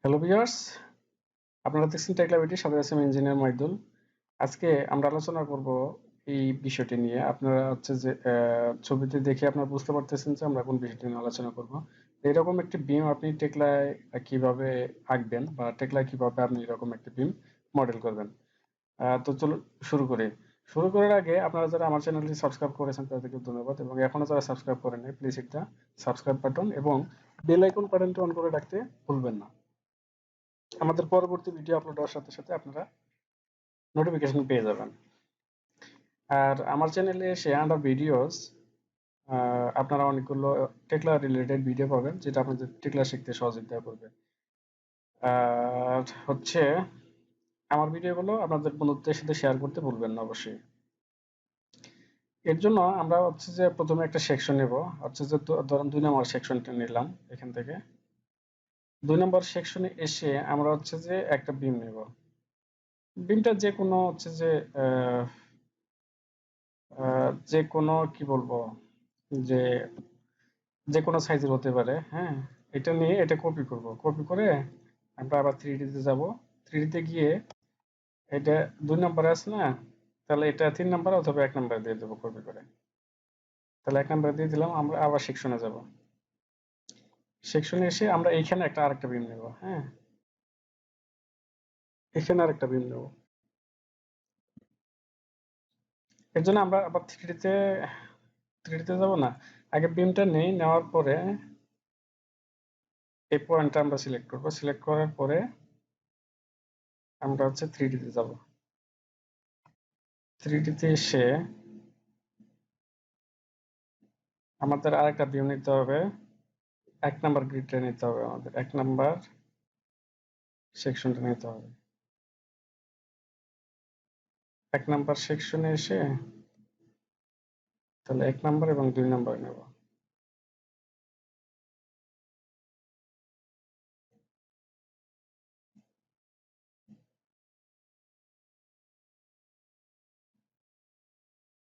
Hello viewers, আপনারা দেখছেন টেকলা video, সাথে আছি আমি ইঞ্জিনিয়ার মাইদুল। আজকে আমরা আলোচনা করব এই বিষয়টি নিয়ে। আপনারা হচ্ছে যে ছবিতে দেখে আপনারা বুঝতে পারতেছেন যে আমরা কোন বিষয়টি নিয়ে আলোচনা করব। এরকম একটি বিম আপনি টেকলায় কিভাবে আঁকবেন বা টেকলায় কিভাবে আপনি এরকম একটি বিম মডেল করবেন। তো চলো শুরু করি। শুরু করার আগে আপনারা যারা আমার চ্যানেলটি সাবস্ক্রাইব করেছেন তাদেরকে ধন্যবাদ, এবং এখনো যারা সাবস্ক্রাইব করেন নাই প্লিজ একটা সাবস্ক্রাইব বাটন এবং বেল আইকন বাটনটি অন করে রাখতে ভুলবেন না। আমাদের পরবর্তী ভিডিও আপলোড হওয়ার সাথে সাথে আপনারা নোটিফিকেশন পেয়ে যাবেন। আর আমার চ্যানেলে এসে আন্ডার ভিডিওস আপনারা অনেকগুলো টেকলা রিলেটেড ভিডিও পাবেন, যেটা আপনাদের টেকলা শিখতে সহযোগিতা করবে। আর হচ্ছে আমার ভিডিওগুলো আপনাদের বন্ধুদের সাথে শেয়ার করতে ভুলবেন না অবশ্যই। এর জন্য আমরা হচ্ছে যে প্রথমে একটা সেকশন নেব। হচ্ছে যে ধরেন 2 নম্বর সেকশনটা নিলাম। এখান থেকে 2 নম্বর সেকশনে এসে আমরা হচ্ছে যে একটা বিম নেব। বিমটা যে কোনো হচ্ছে যে যে কোনো কি বলবো, যে যে কোনো সাইজের হতে পারে। হ্যাঁ, এটা নিয়ে এটা কপি করব। কপি করে আমরা আবার 3D তে যাব। 3D তে গিয়ে এটা 2 নম্বরে আছে না, তাহলে এটা 3 নম্বর অথবা 1 নম্বরে দিয়ে দেবো কপি করে। তাহলে 1 নম্বরে দিয়ে দিলাম। আমরা আবার সেকশনে যাব। সেকশনে এসে আমরা এইখানে আরেকটা বিম নেব। হ্যাঁ, এখানে আরেকটা বিম নেব। এর জন্য আমরা আবার 3D তে যাব না, আগে বিমটা নেই। নেওয়ার পরে এই পয়েন্টটা আমরা সিলেক্ট করব। সিলেক্ট করার পরে আমরা হচ্ছে 3D তে যাব। 3D তে এসে আমাদের আরেকটা ভিউ নিতে হবে। 1 নম্বর গ্রিডটা নিতে হবে, আমাদের 1 নম্বর সেকশনটা নিতে হবে। 1 নম্বর সেকশনে এসে তাহলে 1 নম্বর এবং 2 নম্বর নেব।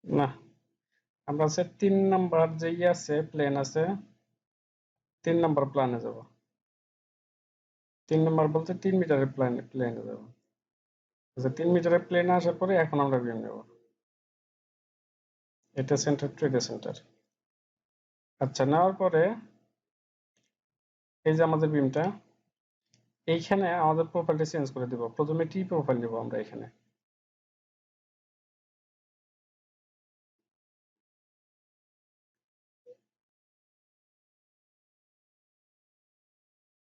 না, আমরা হচ্ছে 3 নম্বর যে আছে প্লেন আছে, 3 নম্বর প্ল্যানে যাব। 3 নম্বর বলতে 3 মিটারের প্লেনে যাব। আচ্ছা, 3 মিটারের প্লেনে আসার পরে এখন আমরা বিম নেব। এটা সেন্টার টু এটা সেন্টার। আচ্ছা, নেওয়ার পরে এই যে আমাদের বিমটা, এইখানে আমাদের প্রোফাইলটা চেঞ্জ করে দিব। প্রথমে টি প্রোফাইল নিব আমরা। এখানে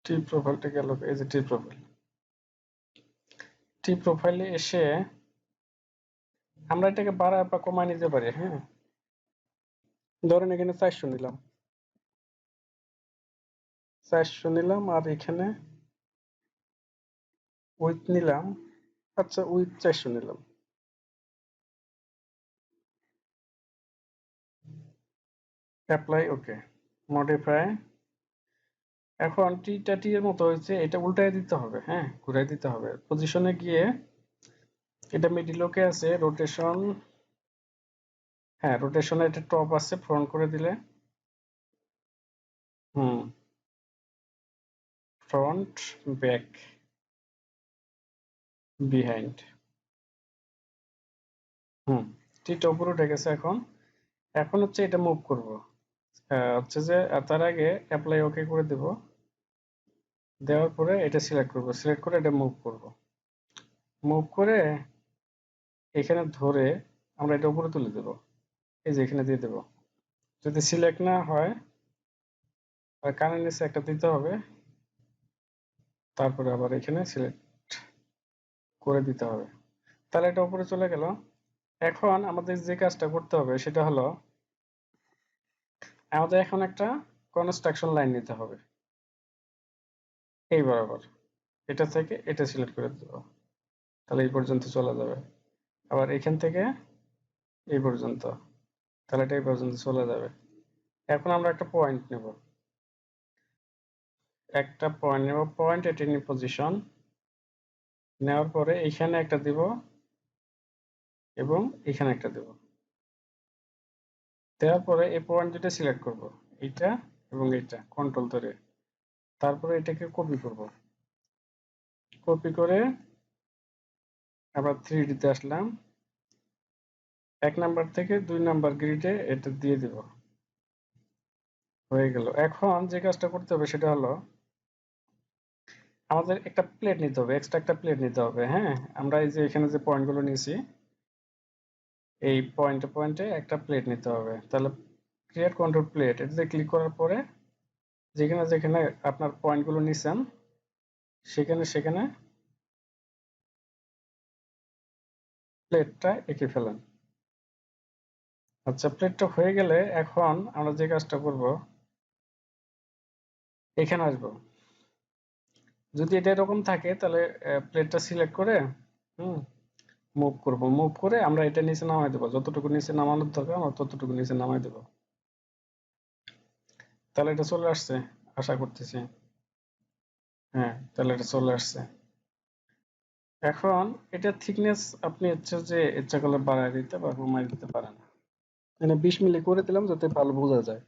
টি প্রোফাইলটা গেল, এই যে টি প্রোফাইল। টি প্রোফাইলে এসে আমরা এটাকে বাড়ায় বা কমায় নিতে পারি। হ্যাঁ, ধরেন এখানে 400 নিলাম। 400 নিলাম, আর এখানে উইথ নিলাম। আচ্ছা, উইথ 400 নিলাম। অ্যাপ্লাই, ওকে, মডিফাই। এখন টিটা টি এর মতো হয়েছে, এটা উল্টায় দিতে হবে। হ্যাঁ, ঘুরাই দিতে হবে। পজিশনে গিয়ে এটা মিডিল ওকে আছে, রোটেশন। হ্যাঁ, রোটেশনে এটা টপ আছে, ফ্রন্ট করে দিলে হুম, ফ্রন্ট, ব্যাক, বিহাইন্ড। হুম, টিটা উপরে উঠে গেছে। এখন এখন হচ্ছে এটা মুভ করব। হচ্ছে যে তার আগে অ্যাপ্লাই ওকে করে দেব। দেওয়ার পরে এটা সিলেক্ট করব। সিলেক্ট করে এটা মুভ করব। মুভ করে এখানে ধরে আমরা এটা উপরে তুলে দেব। এই যে এখানে দিয়ে দেব। যদি সিলেক্ট না হয়, আর কানের নিচে একটা দিতে হবে। তারপরে আবার এখানে সিলেক্ট করে দিতে হবে। তাহলে এটা উপরে চলে গেল। এখন আমাদের যে কাজটা করতে হবে সেটা হলো, আমাদের এখন একটা কনস্ট্রাকশন লাইন নিতে হবে এই বরাবর। এটা থেকে এটা সিলেক্ট করে দেব। তাহলে এই পর্যন্ত চলে যাবে। আবার এখান থেকে এই পর্যন্ত, তাহলে এটা এই পর্যন্ত চলে যাবে। এখন আমরা একটা পয়েন্ট নেব। Point at any position. নেওয়ার পরে এইখানে একটা দিব এবং এখানে একটা দেব। দেওয়ার পরে এই পয়েন্ট দুটো সিলেক্ট করব, এইটা এবং এইটা, কন্ট্রোল ধরে। তারপরে এটাকে কপি করব। কপি করে আবার 3D তে আসলাম, 1 নাম্বার থেকে 2 নাম্বার গ্রিডে এটা দিয়ে দিব। হয়ে গেল। এখন যে কাজটা করতে হবে সেটা হলো আমাদের একটা প্লেট নিতে হবে, এক্সট্রা একটা প্লেট নিতে হবে। হ্যাঁ, আমরা এই যে এখানে যে পয়েন্টগুলো নিয়েছি, এই পয়েন্টে পয়েন্টে একটা প্লেট নিতে হবে। তাহলে ক্রিয়েট কন্ট্রোল প্লেট এটাতে ক্লিক করার পরে যেখানে যেখানে আপনার পয়েন্টগুলো নিছেন সেখানে সেখানে প্লেটটা এঁকে ফেলেন। আচ্ছা, প্লেটটা হয়ে গেলে এখন আমরা যে কাজটা করব, এখানে আসব। যদি এটা এরকম থাকে তাহলে প্লেটটা সিলেক্ট করে হুম মুভ করব, মুভ করে আমরা এটা নিচে নামাই দেবো, যতটুকু নিচে নামানোর দরকার আমরা ততটুকু নিচে নামাই দেবো। তাহলে এটা চলে আসছে, আশা করতেছি। হ্যাঁ, তাহলে এটা চলে আসছে। এখন এটা থিকনেস আপনি হচ্ছে যে ইচ্ছা করলে বাড়ায় দিতে বা কমায় দিতে পারেন। মানে 20 মিলি করে দিলাম যাতে ভালো বোঝা যায়।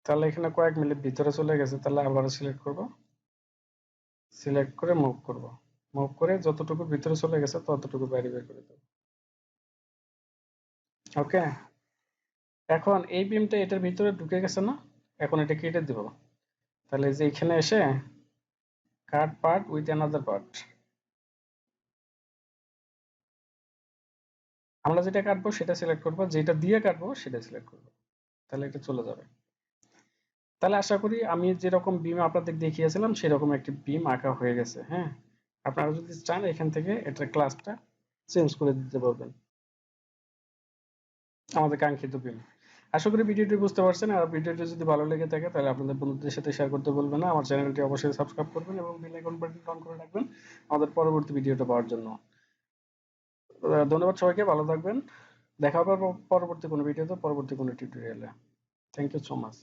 তাহলে এখানে কয়েক মিনিট ভিতরে চলে গেছে, তাহলে আবার সিলেক্ট করব, সিলেক্ট করে মুভ করব, মুভ করে যতটুকু ভিতরে চলে গেছে ততটুকু বাইরে বের করে দেবো। ওকে, এখন এই বিমটা এটার ভিতরে ঢুকে গেছে না, এখন এটা কেটে দিব। তাহলে এই যে এখানে এসে কাট পার্ট উইথ অ্যানাদার পার্ট, আমরা যেটা কাটবো সেটা সিলেক্ট করবো, যেটা দিয়ে কাটবো সেটা সিলেক্ট করবো, তাহলে এটা চলে যাবে। তাহলে আশা করি আমি যেরকম বিম আপনাদের দেখিয়েছিলাম সেরকম একটি বিম আঁকা হয়ে গেছে। হ্যাঁ, আপনারা যদি চান এখান থেকে এটার ক্লাসটা চেঞ্জ করে দিতে পারবেন আমাদের কাঙ্ক্ষিত বিম। আশা করি ভিডিওটি বুঝতে পারছেন। আর ভিডিওটি যদি ভালো লেগে থাকে তাহলে আপনাদের বন্ধুদের সাথে শেয়ার করতে বলবেন না। আমার চ্যানেলটি অবশ্যই সাবস্ক্রাইব করবেন এবং বেল আইকন বাটন অন করে রাখবেন আমাদের পরবর্তী ভিডিওটা পাওয়ার জন্য। ধন্যবাদ সবাইকে, ভালো থাকবেন। দেখা হবে পরবর্তী কোনো ভিডিওতে, পরবর্তী কোনো টিউটোরিয়ালে। Thank you so much.